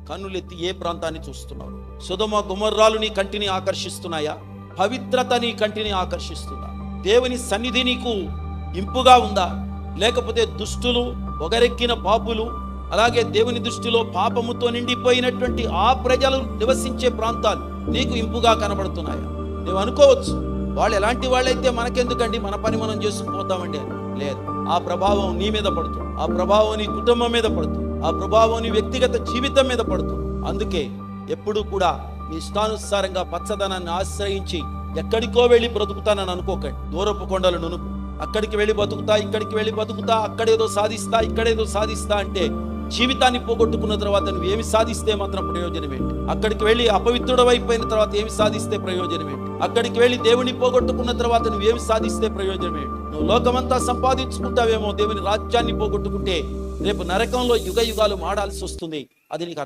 కన్నులెత్తి ఏ ప్రాంతాన్ని చూస్తున్నావు? సొదొమ గొమొర్రాలు నీ కంటిని ఆకర్షిస్తున్నాయా? పవిత్రత నీ కంటిని ఆకర్షిస్తుందా? దేవుని సన్నిధి నీకు ఇంపుగా ఉందా? లేకపోతే దుష్టులు, పొగరెక్కిన పాపులు, అలాగే దేవుని దృష్టిలో పాపముతో నిండిపోయినటువంటి ఆ ప్రజలు నివసించే ప్రాంతాలు నీకు ఇంపుగా కనబడుతున్నాయా? నువ్వు అనుకోవచ్చు, వాళ్ళు ఎలాంటి వాళ్ళైతే మనకెందుకండి, మన పని మనం చేసుకుపోతామండి అని. లేదు, ఆ ప్రభావం నీ మీద పడుతుంది, ఆ ప్రభావం నీ కుటుంబం మీద పడుతుంది, ఆ ప్రభావం నీ వ్యక్తిగత జీవితం మీద పడుతుంది. అందుకే ఎప్పుడూ కూడా మీ ఇష్టానుసారంగా పచ్చదనాన్ని ఆశ్రయించి ఎక్కడికో వెళ్ళి బ్రతుకుతానని అనుకోకండి. దూరపు కొండలు నునుపు, అక్కడికి వెళ్ళి బతుకుతా, ఇక్కడికి వెళ్ళి బతుకుతా, అక్కడేదో సాధిస్తా, ఇక్కడేదో సాధిస్తా అంటే జీవితాన్ని పోగొట్టుకున్న తర్వాత నువ్వు ఏమి సాధిస్తే మాత్రం ప్రయోజనం ఏంటి? అక్కడికి వెళ్ళి అపవిత్రుడు అయిపోయిన తర్వాత ఏమి సాధిస్తే ప్రయోజనం ఏంటి? అక్కడికి వెళ్ళి దేవుని పోగొట్టుకున్న తర్వాత నువ్వు ఏమి సాధిస్తే ప్రయోజనం ఏంటి? నువ్వు లోకమంతా సంపాదించుకుంటావేమో, దేవుని రాజ్యాన్ని పోగొట్టుకుంటే రేపు నరకంలో యుగ యుగాలు మాడాల్సి వస్తుంది. అది నీకు